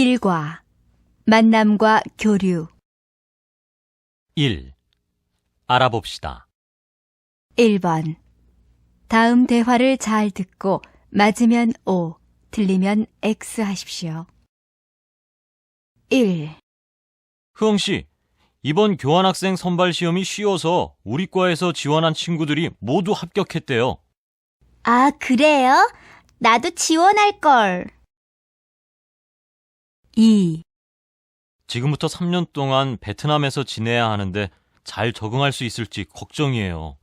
일과 만남과 교류 1. 알아봅시다. 1번 다음 대화를 잘 듣고 맞으면 O, 틀리면 X 하십시오. 1. 흐엉씨, 이번 교환학생 선발 시험이 쉬워서 우리 과에서 지원한 친구들이 모두 합격했대요. 아, 그래요? 나도 지원할걸. 2. 지금부터 3년 동안 베트남에서 지내야 하는데 잘 적응할 수 있을지 걱정이에요.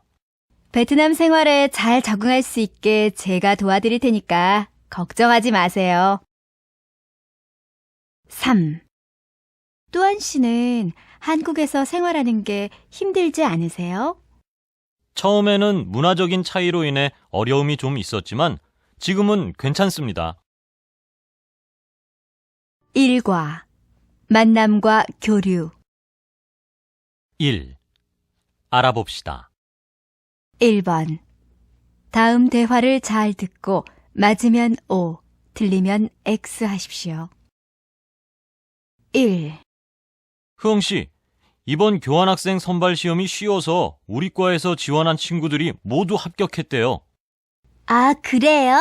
베트남 생활에 잘 적응할 수 있게 제가 도와드릴 테니까 걱정하지 마세요. 3. 또한 씨는 한국에서 생활하는 게 힘들지 않으세요? 처음에는 문화적인 차이로 인해 어려움이 좀 있었지만 지금은 괜찮습니다. 1과 만남과 교류 1. 알아봅시다. 1번 다음 대화를 잘 듣고 맞으면 O, 틀리면 X 하십시오. 1. 흐엉씨, 이번 교환학생 선발 시험이 쉬워서 우리 과에서 지원한 친구들이 모두 합격했대요. 아, 그래요?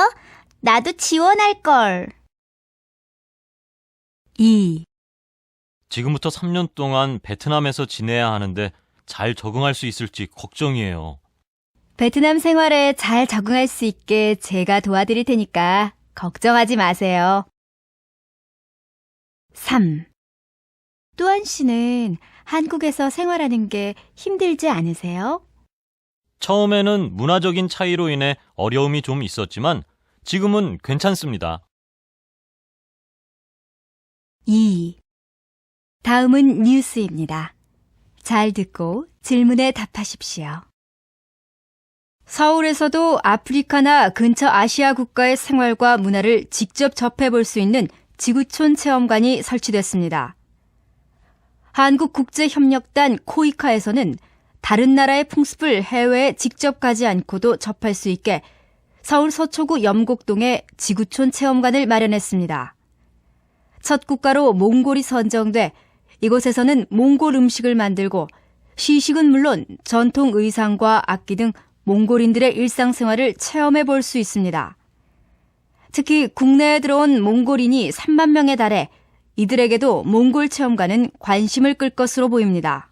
나도 지원할걸. 2. 지금부터 3년 동안 베트남에서 지내야 하는데 잘 적응할 수 있을지 걱정이에요. 베트남 생활에 잘 적응할 수 있게 제가 도와드릴 테니까 걱정하지 마세요. 3. 또한 씨는 한국에서 생활하는 게 힘들지 않으세요? 처음에는 문화적인 차이로 인해 어려움이 좀 있었지만 지금은 괜찮습니다. 2. 다음은 뉴스입니다. 잘 듣고 질문에 답하십시오. 서울에서도 아프리카나 근처 아시아 국가의 생활과 문화를 직접 접해볼 수 있는 지구촌 체험관이 설치됐습니다. 한국국제협력단 코이카에서는 다른 나라의 풍습을 해외에 직접 가지 않고도 접할 수 있게 서울 서초구 염곡동에 지구촌 체험관을 마련했습니다. 첫 국가로 몽골이 선정돼 이곳에서는 몽골 음식을 만들고 시식은 물론 전통 의상과 악기 등 몽골인들의 일상생활을 체험해 볼 수 있습니다. 특히 국내에 들어온 몽골인이 3만 명에 달해 이들에게도 몽골 체험관은 관심을 끌 것으로 보입니다.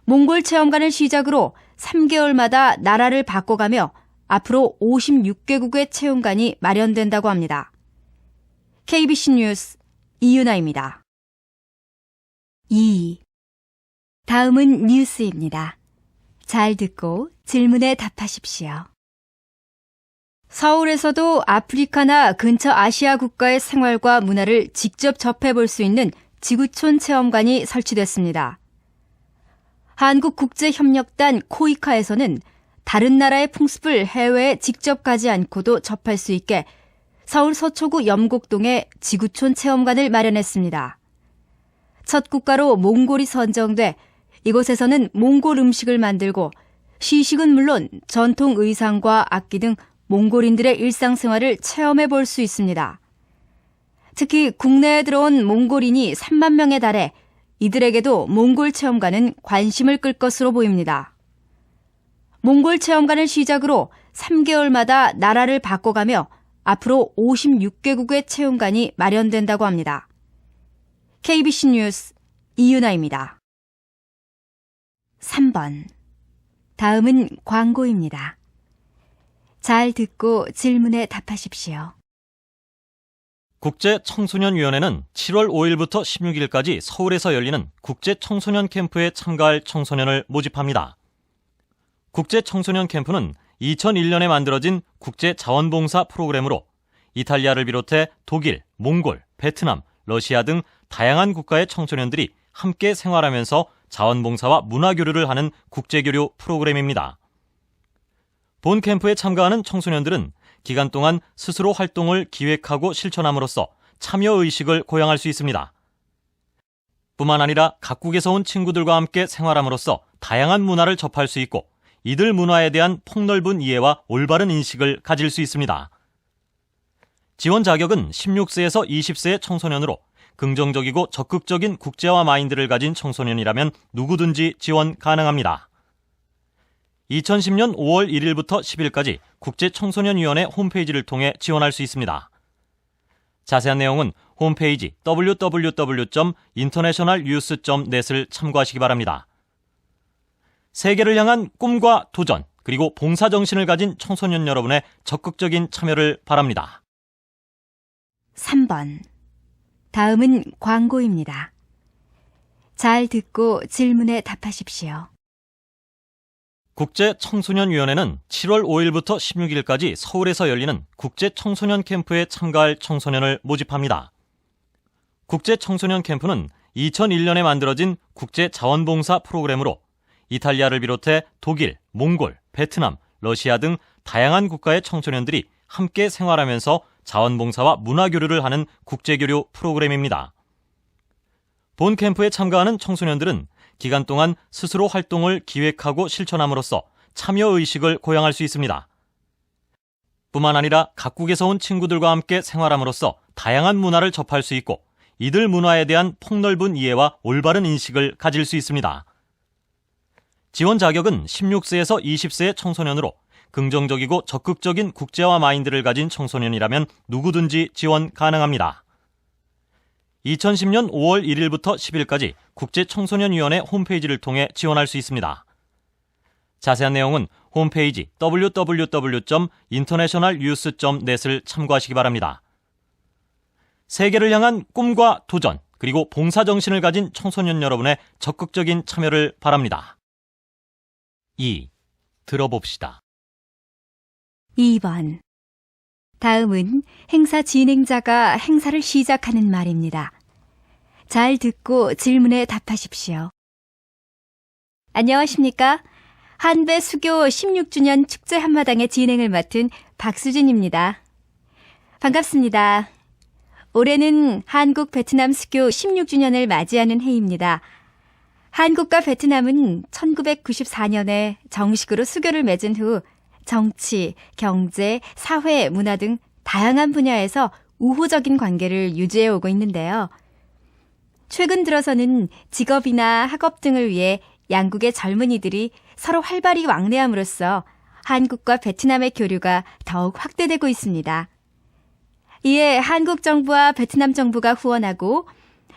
몽골 체험관을 시작으로 3개월마다 나라를 바꿔가며 앞으로 56개국의 체험관이 마련된다고 합니다. KBC 뉴스 이윤아입니다. 2. 다음은 뉴스입니다. 잘 듣고 질문에 답하십시오. 서울에서도 아프리카나 근처 아시아 국가의 생활과 문화를 직접 접해볼 수 있는 지구촌 체험관이 설치됐습니다. 한국국제협력단 코이카에서는 다른 나라의 풍습을 해외에 직접 가지 않고도 접할 수 있게 서울 서초구 염곡동에 지구촌 체험관을 마련했습니다. 첫 국가로 몽골이 선정돼 이곳에서는 몽골 음식을 만들고 시식은 물론 전통 의상과 악기 등 몽골인들의 일상생활을 체험해 볼 수 있습니다. 특히 국내에 들어온 몽골인이 3만 명에 달해 이들에게도 몽골 체험관은 관심을 끌 것으로 보입니다. 몽골 체험관을 시작으로 3개월마다 나라를 바꿔가며 앞으로 56개국의 체험관이 마련된다고 합니다. KBC 뉴스 이윤아입니다. 3번 다음은 광고입니다. 잘 듣고 질문에 답하십시오. 국제청소년위원회는 7월 5일부터 16일까지 서울에서 열리는 국제청소년 캠프에 참가할 청소년을 모집합니다. 국제청소년 캠프는 2001년에 만들어진 국제자원봉사 프로그램으로 이탈리아를 비롯해 독일, 몽골, 베트남, 러시아 등 다양한 국가의 청소년들이 함께 생활하면서 자원봉사와 문화교류를 하는 국제교류 프로그램입니다. 본 캠프에 참가하는 청소년들은 기간 동안 스스로 활동을 기획하고 실천함으로써 참여의식을 고양할 수 있습니다. 뿐만 아니라 각국에서 온 친구들과 함께 생활함으로써 다양한 문화를 접할 수 있고 이들 문화에 대한 폭넓은 이해와 올바른 인식을 가질 수 있습니다. 지원 자격은 16세에서 20세의 청소년으로 긍정적이고 적극적인 국제화 마인드를 가진 청소년이라면 누구든지 지원 가능합니다. 2010년 5월 1일부터 10일까지 국제청소년위원회 홈페이지를 통해 지원할 수 있습니다. 자세한 내용은 홈페이지 www.internationalyouth.net을 참고하시기 바랍니다. 세계를 향한 꿈과 도전, 그리고 봉사정신을 가진 청소년 여러분의 적극적인 참여를 바랍니다. 3번. 다음은 광고입니다. 잘 듣고 질문에 답하십시오. 국제청소년위원회는 7월 5일부터 16일까지 서울에서 열리는 국제청소년 캠프에 참가할 청소년을 모집합니다. 국제청소년 캠프는 2001년에 만들어진 국제자원봉사 프로그램으로 이탈리아를 비롯해 독일, 몽골, 베트남, 러시아 등 다양한 국가의 청소년들이 함께 생활하면서 자원봉사와 문화교류를 하는 국제교류 프로그램입니다. 본 캠프에 참가하는 청소년들은 기간 동안 스스로 활동을 기획하고 실천함으로써 참여의식을 고양할 수 있습니다. 뿐만 아니라 각국에서 온 친구들과 함께 생활함으로써 다양한 문화를 접할 수 있고 이들 문화에 대한 폭넓은 이해와 올바른 인식을 가질 수 있습니다. 지원 자격은 16세에서 20세의 청소년으로 긍정적이고 적극적인 국제화 마인드를 가진 청소년이라면 누구든지 지원 가능합니다. 2010년 5월 1일부터 10일까지 국제청소년위원회 홈페이지를 통해 지원할 수 있습니다. 자세한 내용은 홈페이지 www.internationalyouth.net을 참고하시기 바랍니다. 세계를 향한 꿈과 도전, 그리고 봉사정신을 가진 청소년 여러분의 적극적인 참여를 바랍니다. 2. 들어봅시다. 2번. 다음은 행사 진행자가 행사를 시작하는 말입니다. 잘 듣고 질문에 답하십시오. 안녕하십니까? 한배 수교 16주년 축제 한마당의 진행을 맡은 박수진입니다. 반갑습니다. 올해는 한국 베트남 수교 16주년을 맞이하는 해입니다. 한국과 베트남은 1994년에 정식으로 수교를 맺은 후 정치, 경제, 사회, 문화 등 다양한 분야에서 우호적인 관계를 유지해 오고 있는데요. 최근 들어서는 직업이나 학업 등을 위해 양국의 젊은이들이 서로 활발히 왕래함으로써 한국과 베트남의 교류가 더욱 확대되고 있습니다. 이에 한국 정부와 베트남 정부가 후원하고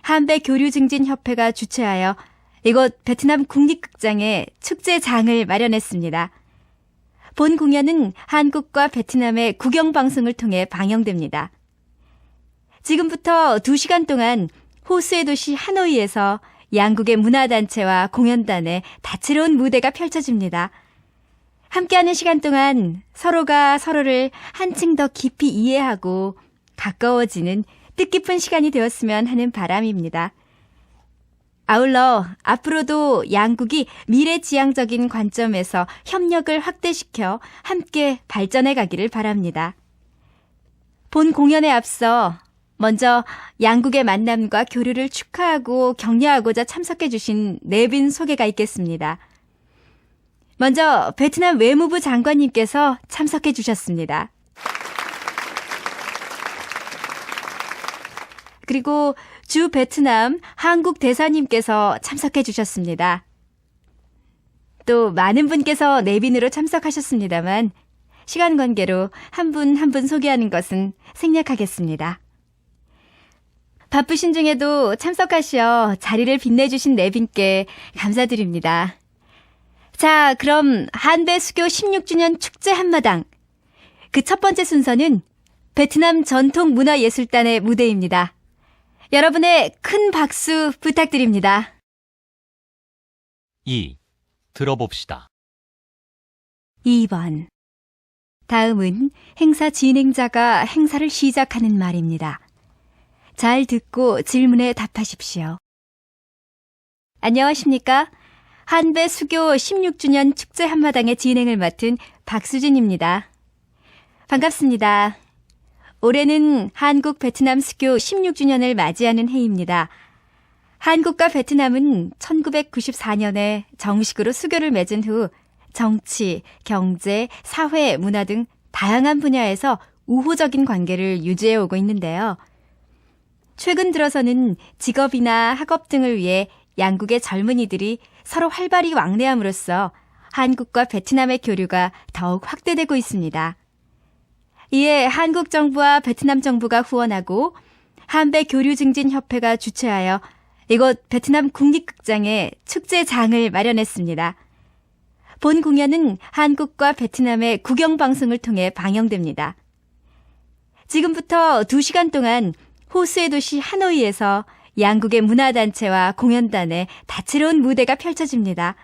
한배 교류증진협회가 주최하여 이곳 베트남 국립극장에 축제장을 마련했습니다. 본 공연은 한국과 베트남의 국영방송을 통해 방영됩니다. 지금부터 2시간 동안 호수의 도시 하노이에서 양국의 문화단체와 공연단의 다채로운 무대가 펼쳐집니다. 함께하는 시간 동안 서로가 서로를 한층 더 깊이 이해하고 가까워지는 뜻깊은 시간이 되었으면 하는 바람입니다. 아울러 앞으로도 양국이 미래지향적인 관점에서 협력을 확대시켜 함께 발전해 가기를 바랍니다. 본 공연에 앞서 먼저 양국의 만남과 교류를 축하하고 격려하고자 참석해 주신 내빈 소개가 있겠습니다. 먼저 베트남 외무부 장관님께서 참석해 주셨습니다. 그리고 주 베트남 한국 대사님께서 참석해 주셨습니다. 또 많은 분께서 내빈으로 참석하셨습니다만 시간 관계로 한 분 한 분 소개하는 것은 생략하겠습니다. 바쁘신 중에도 참석하시어 자리를 빛내주신 내빈께 감사드립니다. 자, 그럼 한배 수교 16주년 축제 한마당. 그 첫 번째 순서는 베트남 전통문화예술단의 무대입니다. 여러분의 큰 박수 부탁드립니다. 2. 들어봅시다. 2번. 다음은 행사 진행자가 행사를 시작하는 말입니다. 잘 듣고 질문에 답하십시오. 안녕하십니까? 한배 수교 16주년 축제 한마당의 진행을 맡은 박수진입니다. 반갑습니다. 올해는 한국 베트남 수교 16주년을 맞이하는 해입니다. 한국과 베트남은 1994년에 정식으로 수교를 맺은 후 정치, 경제, 사회, 문화 등 다양한 분야에서 우호적인 관계를 유지해 오고 있는데요. 최근 들어서는 직업이나 학업 등을 위해 양국의 젊은이들이 서로 활발히 왕래함으로써 한국과 베트남의 교류가 더욱 확대되고 있습니다. 이에 한국 정부와 베트남 정부가 후원하고 한배 교류증진협회가 주최하여 이곳 베트남 국립극장에 축제장을 마련했습니다. 본 공연은 한국과 베트남의 국영방송을 통해 방영됩니다. 지금부터 2시간 동안 호수의 도시 하노이에서 양국의 문화단체와 공연단의 다채로운 무대가 펼쳐집니다.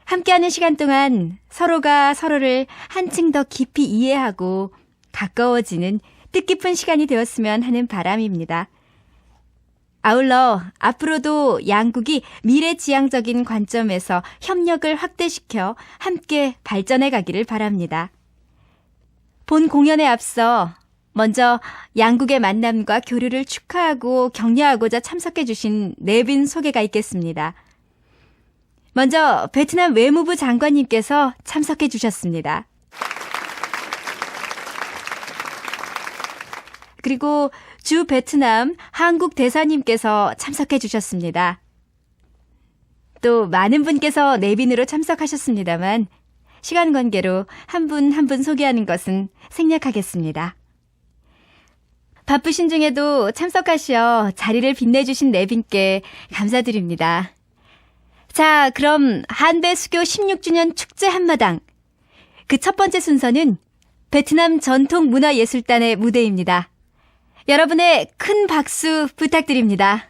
함께하는 시간 동안 서로가 서로를 한층 더 깊이 이해하고 가까워지는 뜻깊은 시간이 되었으면 하는 바람입니다. 아울러 앞으로도 양국이 미래지향적인 관점에서 협력을 확대시켜 함께 발전해 가기를 바랍니다. 본 공연에 앞서 먼저 양국의 만남과 교류를 축하하고 격려하고자 참석해 주신 4분 소개가 있겠습니다. 먼저 베트남 외무부 장관님께서 참석해 주셨습니다. 그리고 주 베트남 한국 대사님께서 참석해 주셨습니다. 또 많은 분께서 내빈으로 참석하셨습니다만 시간 관계로 한 분 한 분 소개하는 것은 생략하겠습니다. 바쁘신 중에도 참석하시어 자리를 빛내주신 내빈께 감사드립니다. 자, 그럼 한배 수교 16주년 축제 한마당. 그 첫 번째 순서는 베트남 전통문화예술단의 무대입니다. 여러분의 큰 박수 부탁드립니다.